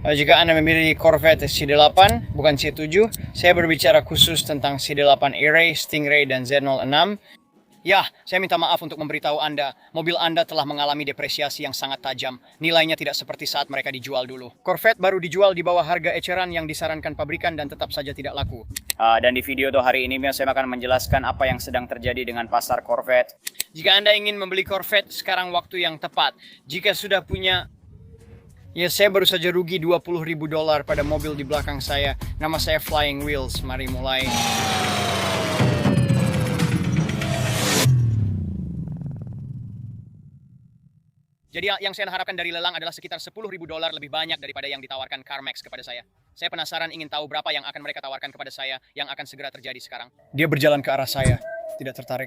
Jika Anda memilih Corvette C8 bukan C7, saya berbicara khusus tentang C8 E-Ray, Stingray, dan Z06. Ya, saya minta maaf untuk memberitahu Anda, mobil Anda telah mengalami depresiasi yang sangat tajam. Nilainya tidak seperti saat mereka dijual dulu. Corvette baru dijual di bawah harga eceran yang disarankan pabrikan dan tetap saja tidak laku. Dan di video hari ini saya akan menjelaskan apa yang sedang terjadi dengan pasar Corvette. Jika Anda ingin membeli Corvette, sekarang waktu yang tepat. Jika sudah punya... Ya, saya baru saja rugi $20.000 pada mobil di belakang saya. Nama saya Flying Wheels. Mari mulai. Jadi yang saya harapkan dari lelang adalah sekitar $10.000 lebih banyak daripada yang ditawarkan CarMax kepada saya. Saya penasaran ingin tahu berapa yang akan mereka tawarkan kepada saya yang akan segera terjadi sekarang. Dia berjalan ke arah saya, tidak tertarik.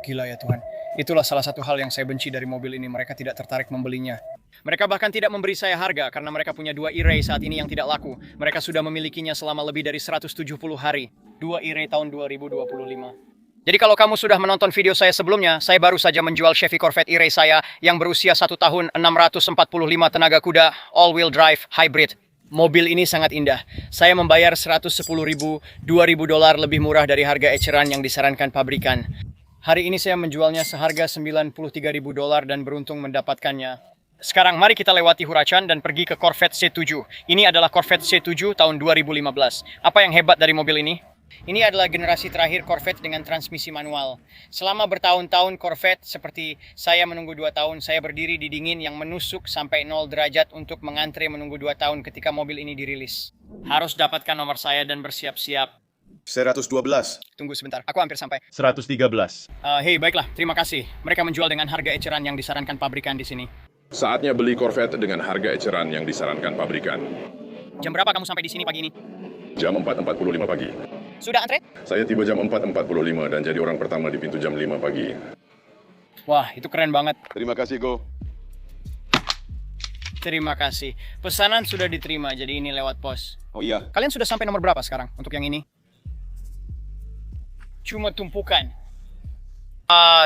Gila ya Tuhan. Itulah salah satu hal yang saya benci dari mobil ini, mereka tidak tertarik membelinya. Mereka bahkan tidak memberi saya harga karena mereka punya 2 E-Ray saat ini yang tidak laku. Mereka sudah memilikinya selama lebih dari 170 hari. 2 E-Ray tahun 2025. Jadi kalau kamu sudah menonton video saya sebelumnya, saya baru saja menjual Chevy Corvette E-Ray saya yang berusia 1 tahun 645 tenaga kuda, all-wheel drive, hybrid. Mobil ini sangat indah. Saya membayar $110.000, $2.000 lebih murah dari harga eceran yang disarankan pabrikan. Hari ini saya menjualnya seharga $93.000 dan beruntung mendapatkannya. Sekarang mari kita lewati Huracan dan pergi ke Corvette C7. Ini adalah Corvette C7 tahun 2015. Apa yang hebat dari mobil ini? Ini adalah generasi terakhir Corvette dengan transmisi manual. Selama bertahun-tahun Corvette, seperti saya menunggu 2 tahun, saya berdiri di dingin yang menusuk sampai 0 derajat untuk mengantre menunggu 2 tahun ketika mobil ini dirilis. Harus dapatkan nomor saya dan bersiap-siap. 112. Tunggu sebentar, aku hampir sampai. 113. Hei, baiklah, terima kasih. Mereka menjual dengan harga eceran yang disarankan pabrikan di sini. Saatnya beli Corvette dengan harga eceran yang disarankan pabrikan. Jam berapa kamu sampai di sini pagi ini? Jam 4.45 pagi. Sudah antre? Saya tiba jam 4.45 dan jadi orang pertama di pintu jam 5 pagi. Wah, itu keren banget. Terima kasih, Go. Terima kasih. Pesanan sudah diterima, jadi ini lewat pos. Oh iya. Kalian sudah sampai nomor berapa sekarang untuk yang ini? Cuma tumpukan.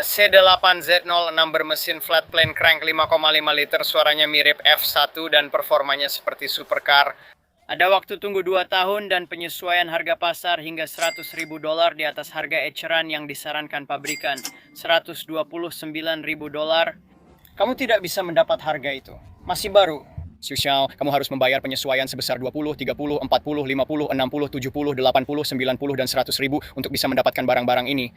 C8 Z06 bermesin flat plane crank 5,5 liter, suaranya mirip F1 dan performanya seperti supercar. Ada waktu tunggu 2 tahun dan penyesuaian harga pasar hingga $100.000 di atas harga eceran yang disarankan pabrikan. $129.000. Kamu tidak bisa mendapat harga itu. Masih baru. Susah, kamu harus membayar penyesuaian sebesar 20, 30, 40, 50, 60, 70, 80, 90, dan 100.000 untuk bisa mendapatkan barang-barang ini.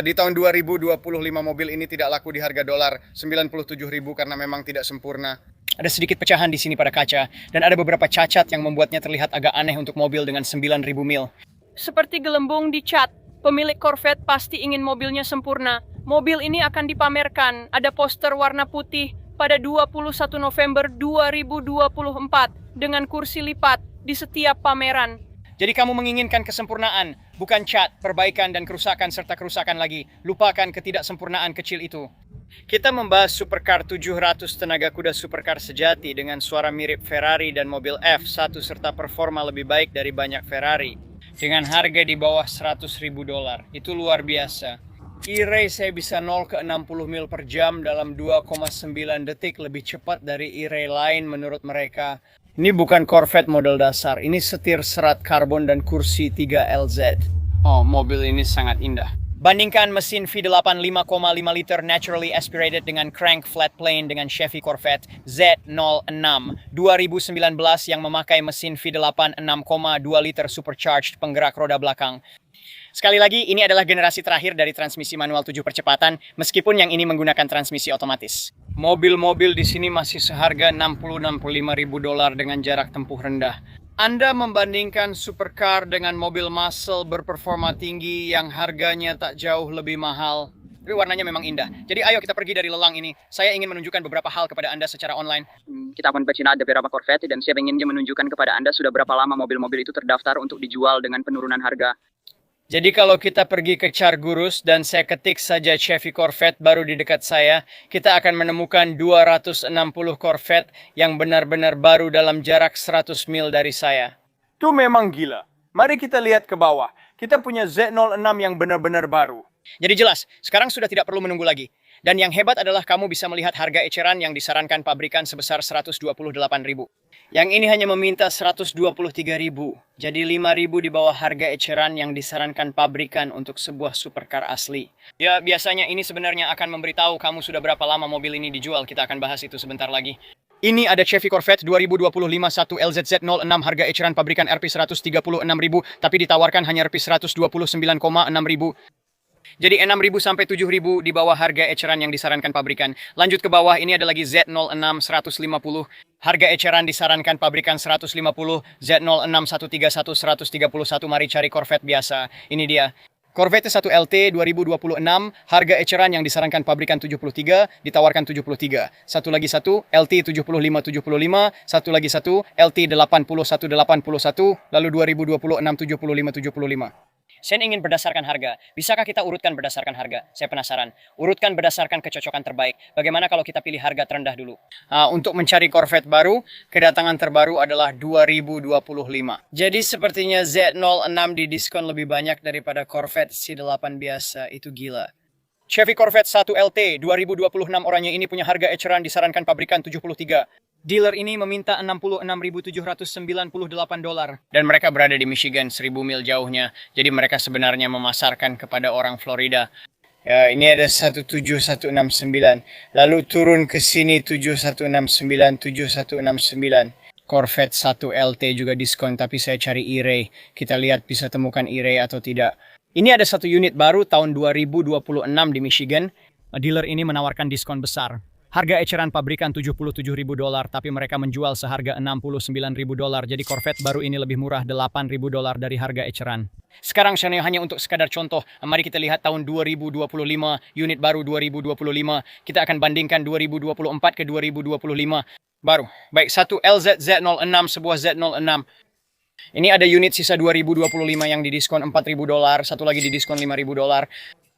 Di tahun 2025 mobil ini tidak laku di harga dolar 97.000 karena memang tidak sempurna. Ada sedikit pecahan di sini pada kaca, dan ada beberapa cacat yang membuatnya terlihat agak aneh untuk mobil dengan 9.000 mil. Seperti gelembung di cat, pemilik Corvette pasti ingin mobilnya sempurna. Mobil ini akan dipamerkan, ada poster warna putih pada 21 November 2024 dengan kursi lipat di setiap pameran. Jadi kamu menginginkan kesempurnaan, bukan cat, perbaikan dan kerusakan serta kerusakan lagi. Lupakan ketidaksempurnaan kecil itu. Kita membahas supercar 700 tenaga kuda supercar sejati dengan suara mirip Ferrari dan mobil F1 serta performa lebih baik dari banyak Ferrari. Dengan harga di bawah $100.000. Itu luar biasa. E-Ray saya bisa 0 ke 60 mil per jam dalam 2,9 detik, lebih cepat dari E-Ray lain menurut mereka. Ini bukan Corvette model dasar, ini setir serat karbon dan kursi 3LZ. Oh, mobil ini sangat indah. Bandingkan mesin V8 5,5 liter naturally aspirated dengan crank flat plane dengan Chevy Corvette Z06 2019 yang memakai mesin V8 6,2 liter supercharged penggerak roda belakang. Sekali lagi, ini adalah generasi terakhir dari transmisi manual 7 percepatan, meskipun yang ini menggunakan transmisi otomatis. Mobil-mobil di sini masih seharga $65.000 dengan jarak tempuh rendah. Anda membandingkan supercar dengan mobil muscle berperforma tinggi yang harganya tak jauh lebih mahal. Tapi warnanya memang indah. Jadi ayo kita pergi dari lelang ini. Saya ingin menunjukkan beberapa hal kepada Anda secara online. Kita akan bercina ada beberapa Corvette dan saya ingin menunjukkan kepada Anda sudah berapa lama mobil-mobil itu terdaftar untuk dijual dengan penurunan harga. Jadi kalau kita pergi ke Cargurus dan saya ketik saja Chevy Corvette baru di dekat saya, kita akan menemukan 260 Corvette yang benar-benar baru dalam jarak 100 mil dari saya. Itu memang gila. Mari kita lihat ke bawah. Kita punya Z06 yang benar-benar baru. Jadi jelas, sekarang sudah tidak perlu menunggu lagi. Dan yang hebat adalah kamu bisa melihat harga eceran yang disarankan pabrikan sebesar 128.000. Yang ini hanya meminta 123.000. Jadi 5.000 di bawah harga eceran yang disarankan pabrikan untuk sebuah supercar asli. Ya, biasanya ini sebenarnya akan memberitahu kamu sudah berapa lama mobil ini dijual. Kita akan bahas itu sebentar lagi. Ini ada Chevy Corvette 2025 1 LZZ06 harga eceran pabrikan Rp136.000 tapi ditawarkan hanya Rp129,6.000. Jadi 6.000 sampai 7.000 di bawah harga eceran yang disarankan pabrikan. Lanjut ke bawah, ini ada lagi Z06 150. Harga eceran disarankan pabrikan 150, Z06 131 131. Mari cari Corvette biasa. Ini dia. Corvette 1 LT 2026, harga eceran yang disarankan pabrikan 73, ditawarkan 73. Satu lagi satu, LT 75 satu lagi satu, LT 81 lalu 2026 75. Saya ingin berdasarkan harga. Bisakah kita urutkan berdasarkan harga? Saya penasaran. Urutkan berdasarkan kecocokan terbaik. Bagaimana kalau kita pilih harga terendah dulu? Untuk mencari Corvette baru, kedatangan terbaru adalah 2025. Jadi sepertinya Z06 didiskon lebih banyak daripada Corvette C8 biasa. Itu gila. Chevy Corvette 1 LT 2026 oranye ini punya harga eceran disarankan pabrikan 73. Dealer ini meminta $66.798 dan mereka berada di Michigan 1.000 mil jauhnya. Jadi mereka sebenarnya memasarkan kepada orang Florida. Ya, ini ada 17169. Lalu turun ke sini 7169. Corvette 1 LT juga diskon, tapi saya cari E-Ray. Kita lihat bisa temukan E-Ray atau tidak. Ini ada satu unit baru tahun 2026 di Michigan. Dealer ini menawarkan diskon besar. Harga eceran pabrikan $77.000, tapi mereka menjual seharga $69.000. Jadi Corvette baru ini lebih murah $8.000 dari harga eceran. Sekarang saya hanya untuk sekadar contoh. Mari kita lihat tahun 2025, unit baru 2025. Kita akan bandingkan 2024 ke 2025. Baru. Baik, satu LZZ06, sebuah Z06. Ini ada unit sisa 2025 yang didiskon $4.000, satu lagi didiskon $5.000.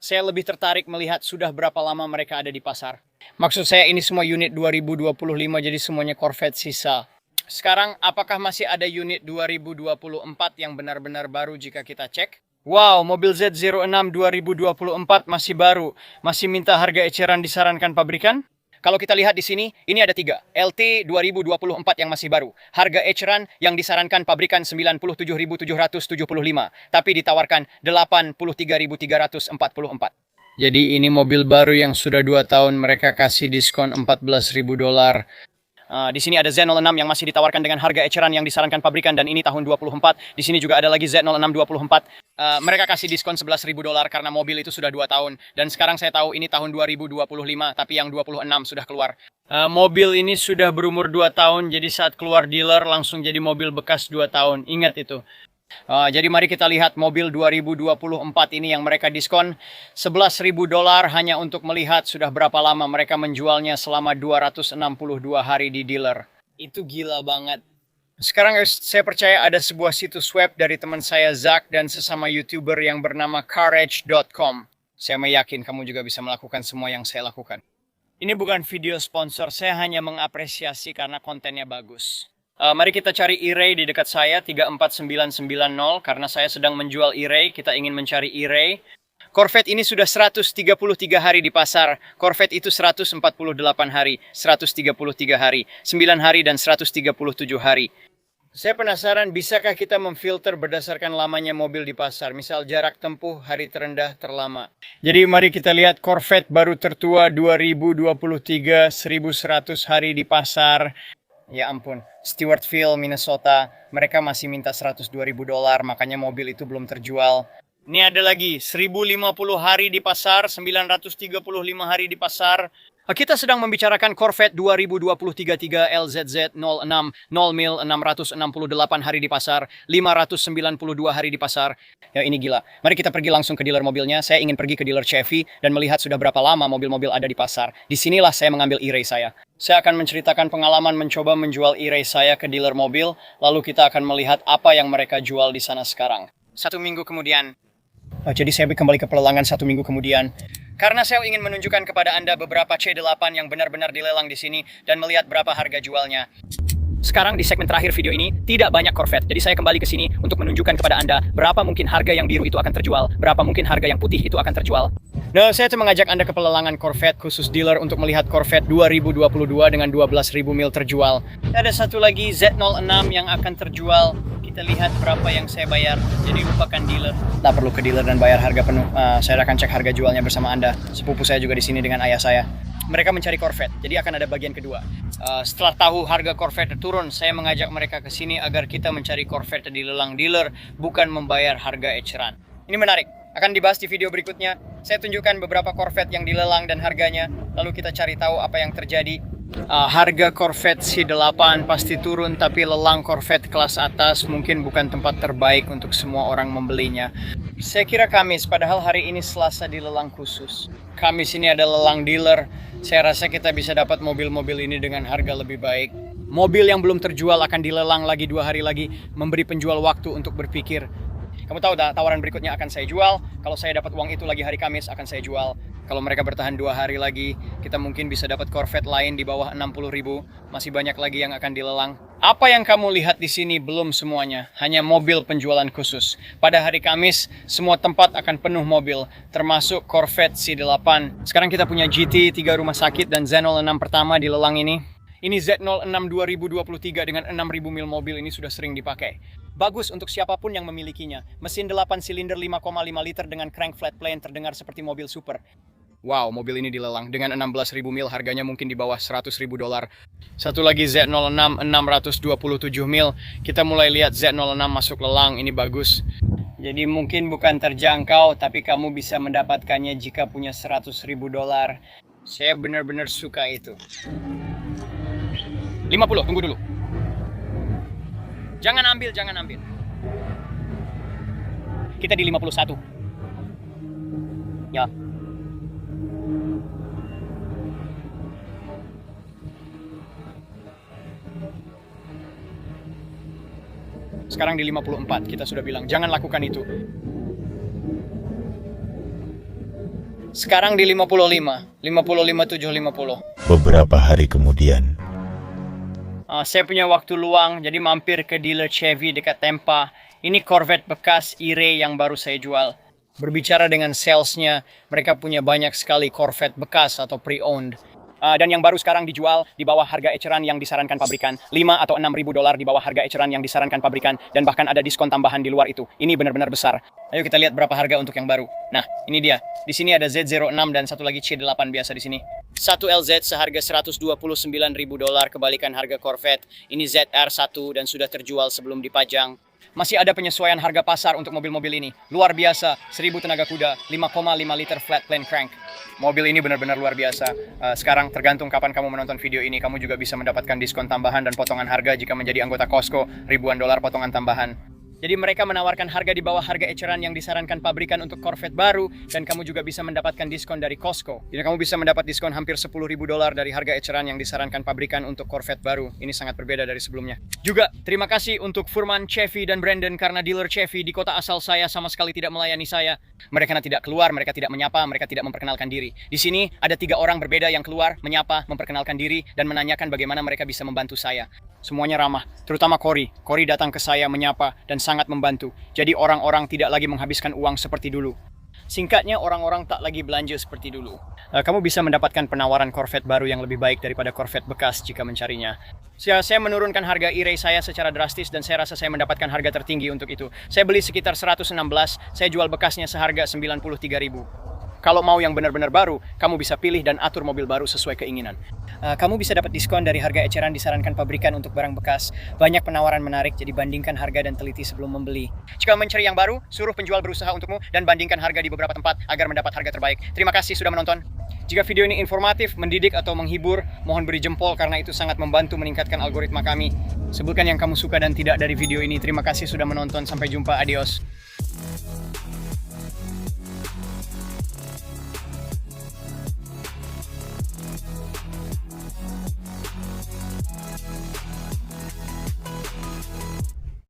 Saya lebih tertarik melihat sudah berapa lama mereka ada di pasar. Maksud saya ini semua unit 2025, jadi semuanya Corvette sisa. Sekarang, apakah masih ada unit 2024 yang benar-benar baru jika kita cek? Wow, mobil Z06 2024 masih baru. Masih minta harga eceran disarankan pabrikan? Kalau kita lihat di sini, ini ada 3. LT 2024 yang masih baru. Harga eceran yang disarankan pabrikan 97.775, tapi ditawarkan 83.344. Jadi ini mobil baru yang sudah 2 tahun mereka kasih diskon $14.000. Di sini ada Z06 yang masih ditawarkan dengan harga eceran yang disarankan pabrikan dan ini tahun 24. Di sini juga ada lagi Z06 24. Mereka kasih diskon $11.000 karena mobil itu sudah 2 tahun. Dan sekarang saya tahu ini tahun 2025, tapi yang 26 sudah keluar. Mobil ini sudah berumur 2 tahun, jadi saat keluar dealer langsung jadi mobil bekas 2 tahun. Ingat itu. Jadi mari kita lihat mobil 2024 ini yang mereka diskon $11.000 hanya untuk melihat sudah berapa lama mereka menjualnya selama 262 hari di dealer. Itu gila banget. Sekarang saya percaya ada sebuah situs web dari teman saya Zach dan sesama YouTuber yang bernama carage.com. Saya meyakin kamu juga bisa melakukan semua yang saya lakukan. Ini bukan video sponsor, saya hanya mengapresiasi karena kontennya bagus. Mari kita cari E-Ray di dekat saya 34990 karena saya sedang menjual E-Ray, kita ingin mencari E-Ray. Corvette ini sudah 133 hari di pasar. Corvette itu 148 hari, 133 hari, 9 hari dan 137 hari. Saya penasaran, bisakah kita memfilter berdasarkan lamanya mobil di pasar? Misal jarak tempuh, hari terendah, terlama. Jadi mari kita lihat Corvette baru tertua 2023, 1100 hari di pasar. Ya ampun, Stewartville, Minnesota, mereka masih minta $102.000, makanya mobil itu belum terjual. Ini ada lagi, 1050 hari di pasar, 935 hari di pasar. Kita sedang membicarakan Corvette 2023 LZZ 06, 0 mil, 668 hari di pasar, 592 hari di pasar. Ya ini gila. Mari kita pergi langsung ke dealer mobilnya. Saya ingin pergi ke dealer Chevy dan melihat sudah berapa lama mobil-mobil ada di pasar. Disinilah saya mengambil E-Ray saya. Saya akan menceritakan pengalaman mencoba menjual E-Ray saya ke dealer mobil, lalu kita akan melihat apa yang mereka jual di sana sekarang. 1 minggu kemudian. Jadi saya kembali ke pelelangan 1 minggu kemudian. Karena saya ingin menunjukkan kepada Anda beberapa C8 yang benar-benar dilelang di sini dan melihat berapa harga jualnya. Sekarang di segmen terakhir video ini tidak banyak Corvette, jadi saya kembali ke sini untuk menunjukkan kepada Anda berapa mungkin harga yang biru itu akan terjual, berapa mungkin harga yang putih itu akan terjual. Nah, saya akan mengajak Anda ke pelelangan Corvette khusus dealer untuk melihat Corvette 2022 dengan 12.000 mil terjual. Ada satu lagi Z06 yang akan terjual. Kita lihat berapa yang saya bayar, jadi lupakan dealer. Tak perlu ke dealer dan bayar harga penuh. Saya akan cek harga jualnya bersama Anda. Sepupu saya juga di sini dengan ayah saya. Mereka mencari Corvette, jadi akan ada bagian kedua. Setelah tahu harga Corvette turun, saya mengajak mereka ke sini agar kita mencari Corvette di lelang dealer, bukan membayar harga eceran. Ini menarik, akan dibahas di video berikutnya. Saya tunjukkan beberapa Corvette yang dilelang dan harganya, lalu kita cari tahu apa yang terjadi. Harga Corvette C8 pasti turun, tapi lelang Corvette kelas atas mungkin bukan tempat terbaik untuk semua orang membelinya. Saya kira Kamis, padahal hari ini Selasa di lelang khusus. Kamis ini ada lelang dealer. Saya rasa kita bisa dapat mobil-mobil ini dengan harga lebih baik. Mobil yang belum terjual akan dilelang lagi 2 hari lagi, memberi penjual waktu untuk berpikir. Kamu tahu tawaran berikutnya akan saya jual. Kalau saya dapat uang itu lagi hari Kamis akan saya jual. Kalau mereka bertahan 2 hari lagi, kita mungkin bisa dapat Corvette lain di bawah 60.000. Masih banyak lagi yang akan dilelang. Apa yang kamu lihat di sini belum semuanya, hanya mobil penjualan khusus. Pada hari Kamis, semua tempat akan penuh mobil, termasuk Corvette C8. Sekarang kita punya GT 3 rumah sakit dan Z06 pertama di lelang ini. Ini Z06 2023 dengan 6.000 mil mobil ini sudah sering dipakai. Bagus untuk siapapun yang memilikinya. Mesin 8 silinder 5,5 liter dengan crank flat plane terdengar seperti mobil super. Wow, mobil ini dilelang dengan 16.000 mil, harganya mungkin di bawah $100.000. Satu lagi Z06 627 mil. Kita mulai lihat Z06 masuk lelang, ini bagus. Jadi mungkin bukan terjangkau, tapi kamu bisa mendapatkannya jika punya $100.000. Saya benar-benar suka itu. 50, tunggu dulu. Jangan ambil. Kita di 51. Ya. Sekarang di 54, kita sudah bilang jangan lakukan itu. Sekarang di 55, 55,750. Beberapa hari kemudian, saya punya waktu luang, jadi mampir ke dealer Chevy dekat Tampa. Ini Corvette bekas E-Ray yang baru saya jual. Berbicara dengan salesnya, mereka punya banyak sekali Corvette bekas atau pre-owned. Dan yang baru sekarang dijual di bawah harga eceran yang disarankan pabrikan. $5 atau $6.000 di bawah harga eceran yang disarankan pabrikan. Dan bahkan ada diskon tambahan di luar itu. Ini benar-benar besar. Ayo kita lihat berapa harga untuk yang baru. Nah, ini dia. Di sini ada Z06 dan satu lagi C8 biasa di sini. Satu LZ seharga $129.000 kebalikan harga Corvette. Ini ZR1 dan sudah terjual sebelum dipajang. Masih ada penyesuaian harga pasar untuk mobil-mobil ini. Luar biasa, 1000 tenaga kuda, 5,5 liter flat plane crank. Mobil ini benar-benar luar biasa. Sekarang tergantung kapan kamu menonton video ini, kamu juga bisa mendapatkan diskon tambahan dan potongan harga jika menjadi anggota Costco, ribuan dolar potongan tambahan. Jadi mereka menawarkan harga di bawah harga eceran yang disarankan pabrikan untuk Corvette baru, dan kamu juga bisa mendapatkan diskon dari Costco. Jadi kamu bisa mendapat diskon hampir $10.000 dari harga eceran yang disarankan pabrikan untuk Corvette baru. Ini sangat berbeda dari sebelumnya. Juga terima kasih untuk Furman, Chevy, dan Brandon karena dealer Chevy di kota asal saya sama sekali tidak melayani saya. Mereka tidak keluar, mereka tidak menyapa, mereka tidak memperkenalkan diri. Di sini ada 3 orang berbeda yang keluar, menyapa, memperkenalkan diri, dan menanyakan bagaimana mereka bisa membantu saya. Semuanya ramah, terutama Cory. Cory datang ke saya menyapa dan sangat membantu. Jadi orang-orang tidak lagi menghabiskan uang seperti dulu. Singkatnya, orang-orang tak lagi belanja seperti dulu. Kamu bisa mendapatkan penawaran Corvette baru yang lebih baik daripada Corvette bekas jika mencarinya. Saya menurunkan harga E-Ray saya secara drastis dan saya rasa saya mendapatkan harga tertinggi untuk itu. Saya beli sekitar 116, saya jual bekasnya seharga 93.000. Kalau mau yang benar-benar baru, kamu bisa pilih dan atur mobil baru sesuai keinginan. Kamu bisa dapat diskon dari harga eceran disarankan pabrikan untuk barang bekas. Banyak penawaran menarik, jadi bandingkan harga dan teliti sebelum membeli. Jika mencari yang baru, suruh penjual berusaha untukmu dan bandingkan harga di beberapa tempat agar mendapat harga terbaik. Terima kasih sudah menonton. Jika video ini informatif, mendidik atau menghibur, mohon beri jempol karena itu sangat membantu meningkatkan algoritma kami. Sebutkan yang kamu suka dan tidak dari video ini. Terima kasih sudah menonton. Sampai jumpa. Adios.